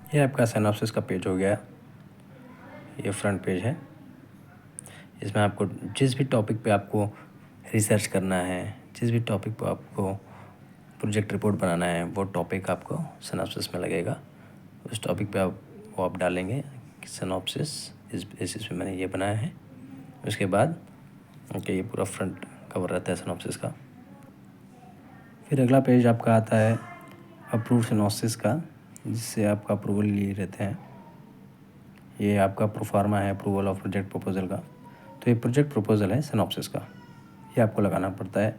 ये आपका सिनॉप्सिस का पेज हो गया। ये फ्रंट पेज है। इसमें आपको जिस भी टॉपिक पे आपको रिसर्च करना है, जिस भी टॉपिक पे आपको प्रोजेक्ट रिपोर्ट बनाना है, वो टॉपिक आपको सिनॉप्सिस में लगेगा। उस टॉपिक पे आप डालेंगे सिनॉप्सिस, इस पे मैंने ये बनाया है। उसके बाद ओके, ये पूरा फ्रंट कवर रहता है सिनॉप्सिस का। फिर अगला पेज आपका आता है अप्रूव सिनॉप्सिस का, जिससे आपका अप्रूवल लिए रहते हैं। ये आपका प्रोफार्मा है अप्रूवल ऑफ प्रोजेक्ट प्रपोजल का। तो ये प्रोजेक्ट प्रपोजल है सिनॉप्सिस का, ये आपको लगाना पड़ता है,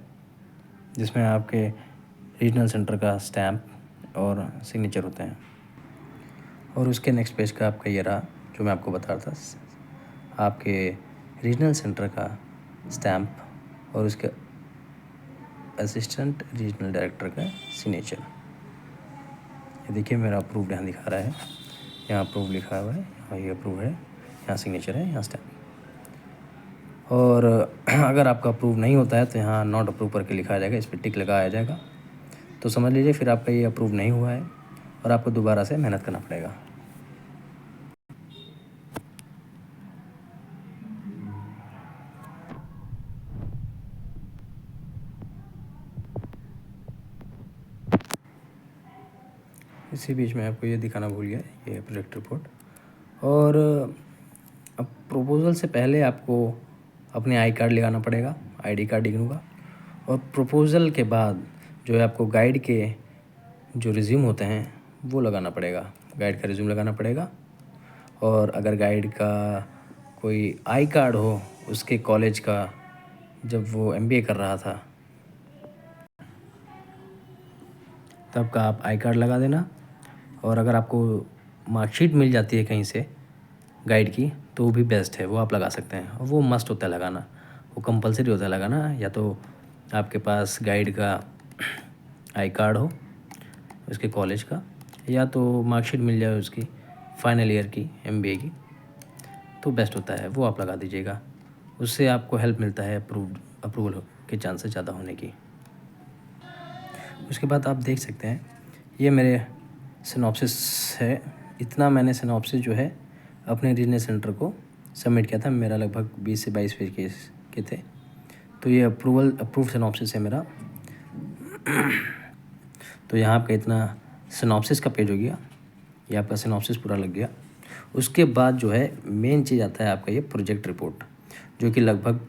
जिसमें आपके रीजनल सेंटर का स्टैम्प और सिग्नेचर होते हैं। और उसके नेक्स्ट पेज का आपका ये रहा, जो मैं आपको बता रहा था, आपके रीजनल सेंटर का स्टैम्प और उसके असिस्टेंट रीजनल डायरेक्टर का सिग्नेचर। ये देखिए मेरा अप्रूव यहाँ दिखा रहा है, यहाँ अप्रूव लिखा हुआ है, यहाँ ये अप्रूव है, यहाँ सिग्नेचर है, यहाँ स्टैम्प। और अगर आपका अप्रूव नहीं होता है तो यहाँ नॉट अप्रूव करके लिखा जाएगा, इस पर टिक लगाया जाएगा। तो समझ लीजिए फिर आपका ये अप्रूव नहीं हुआ है और आपको दोबारा से मेहनत करना पड़ेगा। इसी बीच में आपको ये दिखाना भूल गया, ये है प्रोजेक्ट रिपोर्ट। और अब प्रपोजल से पहले आपको अपने आई कार्ड लगाना पड़ेगा, आईडी कार्ड इग्नू का। और प्रपोजल के बाद जो है आपको गाइड के जो रिज्यूम होते हैं वो लगाना पड़ेगा, गाइड का रिज्यूम लगाना पड़ेगा। और अगर गाइड का कोई आई कार्ड हो उसके कॉलेज का, जब वो एमबीए कर रहा था तब का आप आई कार्ड लगा देना। और अगर आपको मार्कशीट मिल जाती है कहीं से गाइड की तो वो भी बेस्ट है, वो आप लगा सकते हैं। और वो मस्ट होता है लगाना, वो कंपलसरी होता है लगाना। या तो आपके पास गाइड का आई कार्ड हो उसके कॉलेज का, या तो मार्कशीट मिल जाए उसकी फाइनल ईयर की एमबीए की, तो बेस्ट होता है, वो आप लगा दीजिएगा। उससे आपको हेल्प मिलता है अप्रूवल के चांसेस ज़्यादा होने की। उसके बाद आप देख सकते हैं ये मेरे सिनॉप्सिस है। इतना मैंने सिनॉप्सिस जो है अपने रीजनल सेंटर को सबमिट किया था। मेरा लगभग 20 से 22 पेज के थे। तो ये अप्रूव सिनॉप्सिस है मेरा। तो यहाँ आपका इतना सिनॉप्सिस का पेज हो गया, ये आपका सिनॉप्सिस पूरा लग गया। उसके बाद जो है मेन चीज़ आता है आपका ये प्रोजेक्ट रिपोर्ट, जो कि लगभग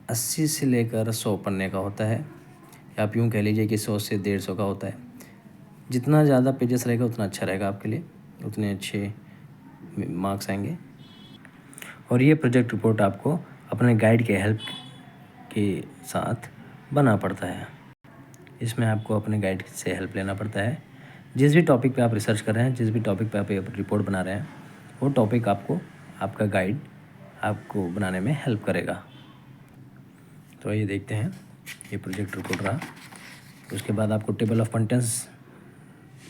80 से लेकर 100 पन्ने का होता है। या आप यूँ कह लीजिए कि 100 से 150 का होता है। जितना ज़्यादा पेजेस रहेगा उतना अच्छा रहेगा आपके लिए, उतने अच्छे मार्क्स आएंगे। और ये प्रोजेक्ट रिपोर्ट आपको अपने गाइड के हेल्प के साथ बनाना पड़ता है। इसमें आपको अपने गाइड से हेल्प लेना पड़ता है। जिस भी टॉपिक पे आप रिसर्च कर रहे हैं, जिस भी टॉपिक पे आप रिपोर्ट बना रहे हैं, वो टॉपिक आपको आपका गाइड आपको बनाने में हेल्प करेगा। तो आइए देखते हैं, ये प्रोजेक्ट रिपोर्ट रहा। उसके बाद आपको टेबल ऑफ कंटेंट्स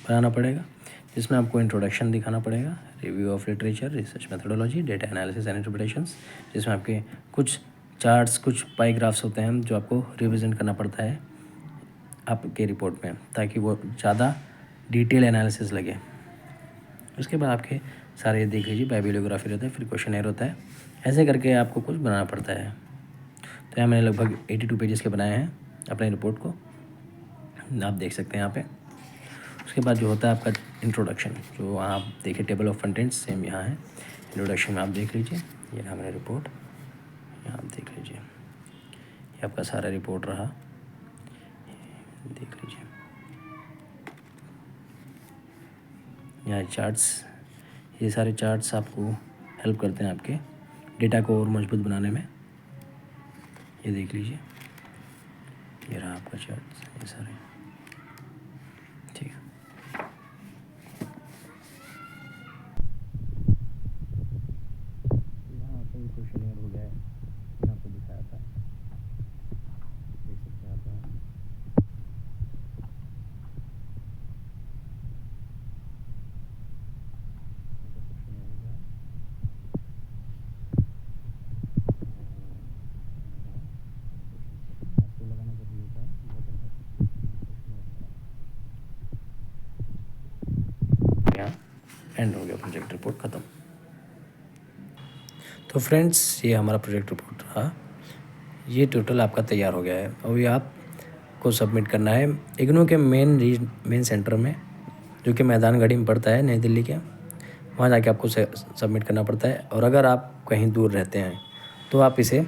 बनाना पड़ेगा, जिसमें आपको इंट्रोडक्शन दिखाना पड़ेगा, review of literature, research methodology, data analysis and interpretations, जिसमें आपके कुछ चार्ट्स, कुछ पाईग्राफ्स होते हैं जो आपको रिप्रेजेंट करना पड़ता है आपके रिपोर्ट में, ताकि वो ज़्यादा डिटेल एनालिसिस लगे। उसके बाद आपके सारे देख लीजिए, बायोबियोग्राफी रहता है, फिर क्वेश्चनर होता है, ऐसे करके आपको कुछ बनाना पड़ता है। तो यहाँ मैंने लगभग 82 पेजेस के बनाए हैं अपने रिपोर्ट को, आप देख सकते हैं यहाँ पे। उसके बाद जो होता है आपका इंट्रोडक्शन, जो आप देखिए टेबल ऑफ कंटेंट्स सेम यहाँ है। इंट्रोडक्शन में आप देख लीजिए, ये रहा मेरा रिपोर्ट, यहाँ आप देख लीजिए, ये आपका सारा रिपोर्ट रहा, देख लीजिए। यहाँ चार्ट्स, ये सारे चार्ट्स आपको हेल्प करते हैं आपके डेटा को और मजबूत बनाने में। ये देख लीजिए, ये रहा आपका चार्ट्स, ये सारे, ठीक है। यहाँ पे क्वेश्चनर हो गया है, मैंने आपको दिखाया था, देख सकते हैं आप यहाँ। आपको लगाना जरूरी होता है, बहुत इम्पोर्टेंट। एंड हो गया, प्रोजेक्ट रिपोर्ट ख़त्म। तो फ्रेंड्स, ये हमारा प्रोजेक्ट रिपोर्ट रहा। ये टोटल आपका तैयार हो गया है। अभी आपको सबमिट करना है इग्नू के मेन सेंटर में, जो कि मैदान गढ़ी में पड़ता है, नई दिल्ली के। वहाँ जाके आपको सबमिट करना पड़ता है। और अगर आप कहीं दूर रहते हैं तो आप इसे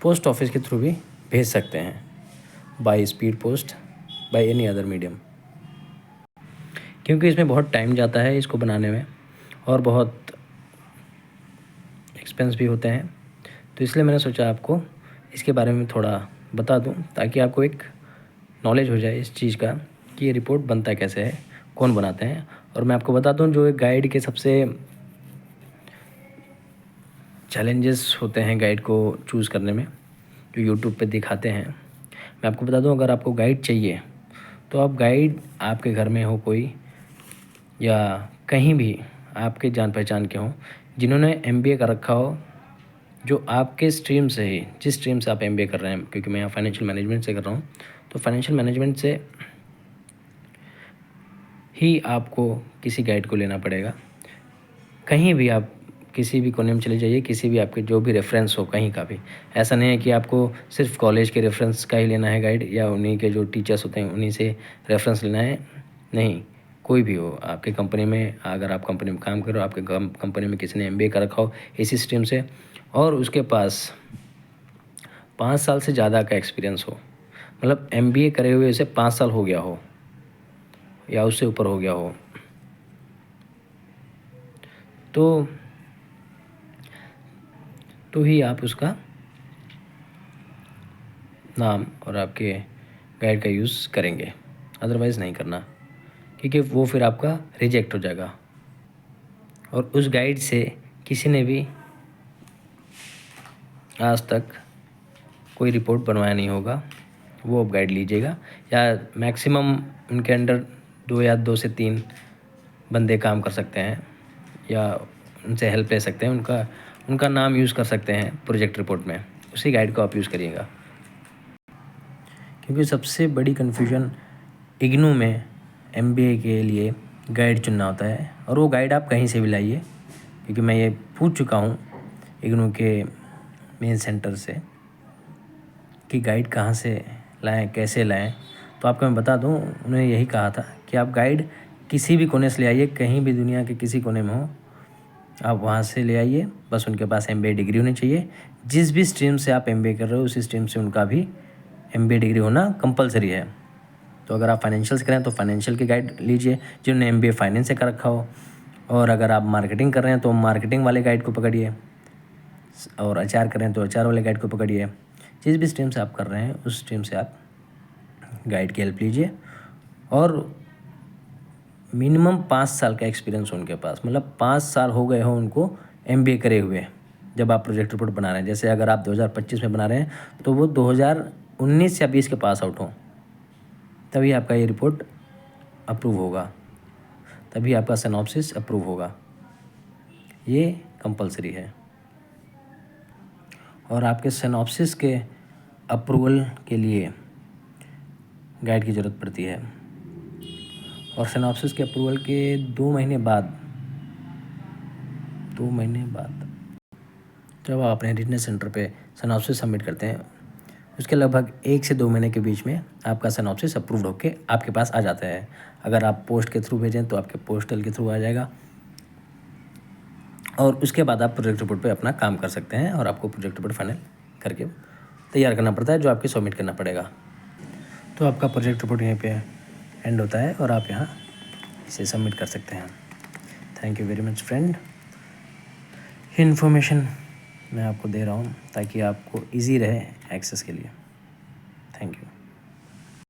पोस्ट ऑफिस के थ्रू भी भेज सकते हैं, by speed post, by any other medium, क्योंकि इसमें बहुत टाइम जाता है इसको बनाने में और बहुत एक्सपेंस भी होते हैं। तो इसलिए मैंने सोचा आपको इसके बारे में थोड़ा बता दूं, ताकि आपको एक नॉलेज हो जाए इस चीज़ का कि ये रिपोर्ट बनता कैसे है, कौन बनाते हैं। और मैं आपको बताता हूँ जो एक गाइड के सबसे चैलेंजेस होते हैं गाइड को चूज़ करने में, जो यूट्यूब पे दिखाते हैं। मैं आपको बता दूं, अगर आपको गाइड चाहिए तो आप गाइड आपके घर में हो कोई, या कहीं भी आपके जान पहचान के हों जिन्होंने MBA कर रखा हो, जो आपके स्ट्रीम से ही, जिस स्ट्रीम से आप MBA कर रहे हैं, क्योंकि मैं यहाँ फाइनेंशियल मैनेजमेंट से कर रहा हूँ, तो फाइनेंशियल मैनेजमेंट से ही आपको किसी गाइड को लेना पड़ेगा। कहीं भी आप किसी भी कोने में चले जाइए, किसी भी आपके जो भी रेफरेंस हो कहीं का भी, ऐसा नहीं है कि आपको सिर्फ कॉलेज के रेफरेंस का ही लेना है गाइड, या उन्हीं के जो टीचर्स होते हैं उन्हीं से रेफरेंस लेना है। नहीं, कोई भी हो आपके कंपनी में, अगर आप कंपनी में काम कर रहे हो, आपके कंपनी में किसी ने MBA कर रखा हो इसी स्ट्रीम से, और उसके पास 5 साल से ज़्यादा का एक्सपीरियंस हो, मतलब MBA करे हुए उसे 5 साल हो गया हो या उससे ऊपर हो गया हो, तो ही आप उसका नाम और आपके गाइड का यूज़ करेंगे, अदरवाइज़ नहीं करना, क्योंकि वो फिर आपका रिजेक्ट हो जाएगा। और उस गाइड से किसी ने भी आज तक कोई रिपोर्ट बनवाया नहीं होगा, वो आप गाइड लीजिएगा। या मैक्सिमम उनके अंडर 2 या 2 से 3 बंदे काम कर सकते हैं, या उनसे हेल्प ले सकते हैं, उनका नाम यूज़ कर सकते हैं प्रोजेक्ट रिपोर्ट में, उसी गाइड को आप यूज़ करिएगा। क्योंकि सबसे बड़ी कन्फ्यूजन इग्नू में MBA के लिए गाइड चुनना होता है, और वो गाइड आप कहीं से भी लाइए, क्योंकि मैं ये पूछ चुका हूँ इग्नू के मेन सेंटर से कि गाइड कहाँ से लाएं, कैसे लाएं। तो आपको मैं बता दूँ, उन्होंने यही कहा था कि आप गाइड किसी भी कोने से ले आइए, कहीं भी दुनिया के किसी कोने में हो आप वहाँ से ले आइए, बस उनके पास MBA डिग्री होनी चाहिए। जिस भी स्ट्रीम से आप MBA कर रहे हो उसी स्ट्रीम से उनका भी MBA डिग्री होना कंपलसरी है। तो अगर आप फाइनेंशियल से करें तो फाइनेंशियल की गाइड लीजिए जिन्होंने MBA फाइनेंस से कर रखा हो, और अगर आप मार्केटिंग कर रहे हैं तो मार्केटिंग वाले गाइड को पकड़िए, और HR कर रहे हैं तो HR वाले गाइड को पकड़िए। जिस भी स्ट्रीम से आप कर रहे हैं उस स्ट्रीम से आप गाइड की हेल्प लीजिए। और मिनिमम 5 साल का एक्सपीरियंस हो उनके पास, मतलब 5 साल हो गए हो उनको MBA करे हुए जब आप प्रोजेक्ट रिपोर्ट बना रहे हैं। जैसे अगर आप 2025 में बना रहे हैं तो वो 2019 या 20 के पास आउट हो, तभी आपका ये रिपोर्ट अप्रूव होगा, तभी आपका सिनॉप्सिस अप्रूव होगा। ये कंपलसरी है। और आपके सिनॉप्सिस के अप्रूवल के लिए गाइड की ज़रूरत पड़ती है, और सिनॉप्सिस के अप्रूवल के 2 महीने बाद जब आप अपने रीजनल सेंटर पे सिनॉप्सिस सबमिट करते हैं, उसके लगभग 1 से 2 महीने के बीच में आपका सिनॉप्सिस अप्रूव्ड होके आपके पास आ जाता है। अगर आप पोस्ट के थ्रू भेजें तो आपके पोस्टल के थ्रू आ जाएगा, और उसके बाद आप प्रोजेक्ट रिपोर्ट पे अपना काम कर सकते हैं। और आपको प्रोजेक्ट रिपोर्ट फाइनल करके तैयार करना पड़ता है, जो आपके सबमिट करना पड़ेगा। तो आपका प्रोजेक्ट रिपोर्ट यहीं पे एंड होता है और आप यहाँ इसे सबमिट कर सकते हैं। Thank you very much friend. Information मैं आपको दे रहा हूँ ताकि आपको इजी रहे एक्सेस के लिए। Thank you.